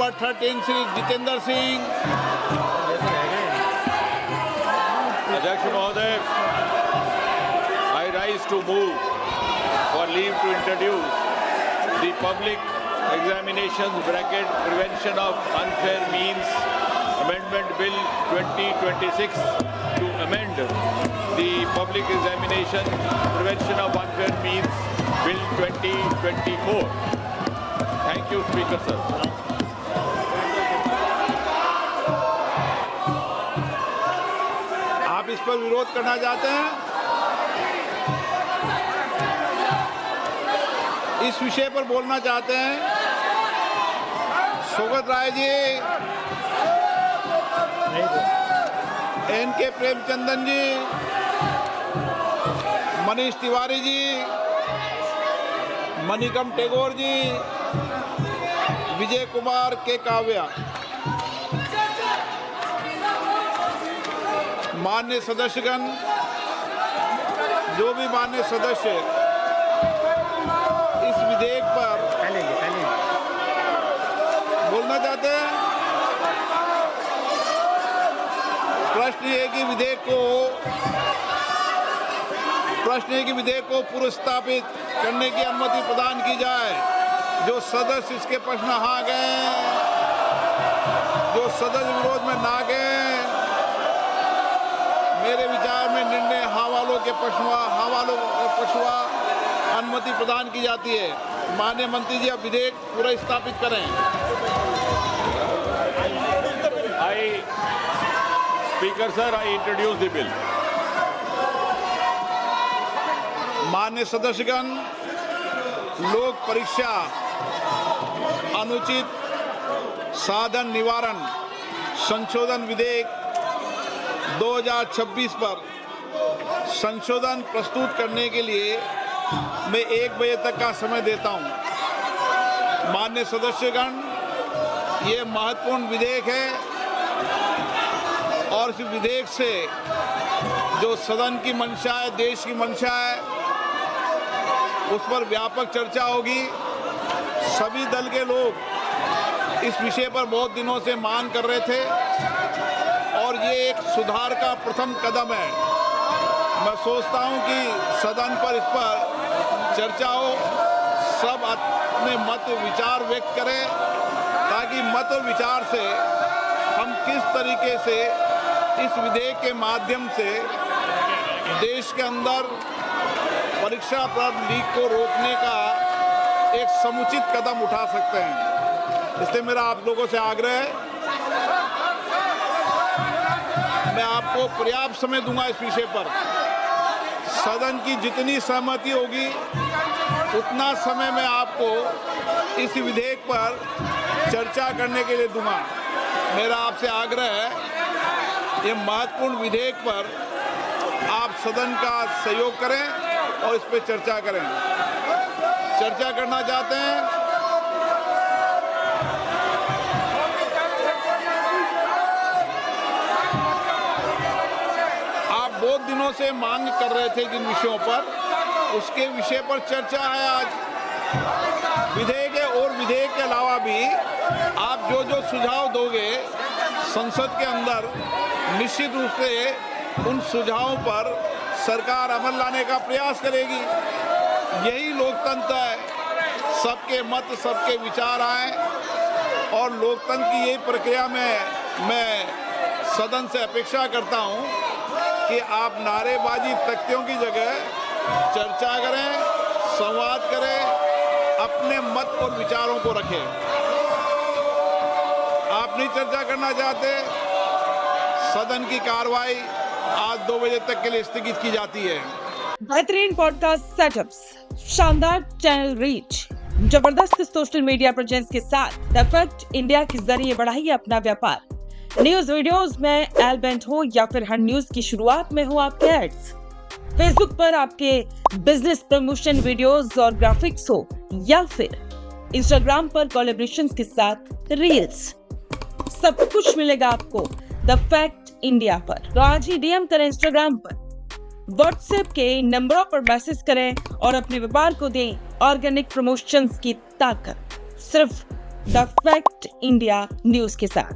Number 13 Shri Jitendra Singh. अध्यक्ष महोदय, I rise to move for leave to introduce the public examinations (prevention of unfair means) amendment bill 2026 to amend the public examination prevention of unfair means bill 2024. Thank you, Speaker sir. आप इस पर विरोध करना चाहते हैं? इस विषय पर बोलना चाहते हैं? सोगत राय जी, एन.के. प्रेमचंदन जी, मनीष तिवारी जी, मणिकम टेगोर जी, विजय कुमार के काव्या। मान्य सदस्यगण, जो भी मान्य सदस्य इस विधेयक पर बोलना चाहते हैं, प्रश्न ये है कि विधेयक को पुरस्तापित करने की अनुमति प्रदान की जाए। जो सदस्य इसके पक्ष में हाँ गए, जो सदस्य विरोध में ना गए, मेरे विचार में निर्णय हाँ वालों के पक्ष में अनुमति प्रदान की जाती है। माननीय मंत्री जी, अब विधेयक पूरा स्थापित करें। Speaker sir, I introduce the bill. मान्य सदस्यगण, लोक परीक्षा अनुचित साधन निवारण संशोधन विधेयक 2026 पर संशोधन प्रस्तुत करने के लिए मैं 1 बजे तक का समय देता हूं। मान्य सदस्यगण, ये महत्वपूर्ण विधेयक है और इस विधेयक से जो सदन की मंशा है, देश की मंशा है, उस पर व्यापक चर्चा होगी। सभी दल के लोग इस विषय पर बहुत दिनों से मांग कर रहे थे और ये एक सुधार का प्रथम कदम है। मैं सोचता हूं कि सदन पर इस पर चर्चा हो, सब अपने मत विचार व्यक्त करें ताकि मत और विचार से हम किस तरीके से इस विधेयक के माध्यम से देश के अंदर परीक्षा पर लीक को रोकने का एक समुचित कदम उठा सकते हैं। इसलिए मेरा आप लोगों से आग्रह है, मैं आपको पर्याप्त समय दूंगा इस विषय पर। सदन की जितनी सहमति होगी उतना समय मैं आपको इस विधेयक पर चर्चा करने के लिए दूंगा। मेरा आपसे आग्रह है, ये महत्वपूर्ण विधेयक पर आप सदन का सहयोग करें और इस पर चर्चा करें। चर्चा करना चाहते हैं? आप बहुत दिनों से मांग कर रहे थे जिन विषयों पर, उसके विषय पर चर्चा है आज। विधेयक है और विधेयक के अलावा भी आप जो जो सुझाव दोगे संसद के अंदर, निश्चित रूप से उन सुझावों पर सरकार अमल लाने का प्रयास करेगी। यही लोकतंत्र है, सबके मत, सबके विचार आए और लोकतंत्र की यही प्रक्रिया में मैं सदन से अपेक्षा करता हूं कि आप नारेबाजी तख्तियों की जगह चर्चा करें, संवाद करें, अपने मत और विचारों को रखें। आप नहीं चर्चा करना चाहते, सदन की कार्रवाई आज 2 बजे तक के लिए स्थगित की जाती है। बेहतरीन पॉडकास्ट सेटअप्स, शानदार चैनल रीच, जबरदस्त सोशल मीडिया प्रेजेंस के साथ द फैक्ट इंडिया के जरिए बढ़ाइए अपना व्यापार। न्यूज वीडियोस में एलबेंट हो या फिर हर न्यूज की शुरुआत में हो आपके एड्स। फेसबुक पर आपके बिजनेस प्रमोशन वीडियोस और ग्राफिक्स हो या फिर इंस्टाग्राम पर कोलैबोरेशंस के साथ रील्स, सब कुछ मिलेगा आपको द फैक्ट इंडिया पर। तो आज ही डीएम करें इंस्टाग्राम पर, व्हाट्सएप के नंबरों पर मैसेज करें और अपने व्यापार को दें ऑर्गेनिक प्रमोशंस की ताकत। सिर्फ द फैक्ट इंडिया न्यूज के साथ।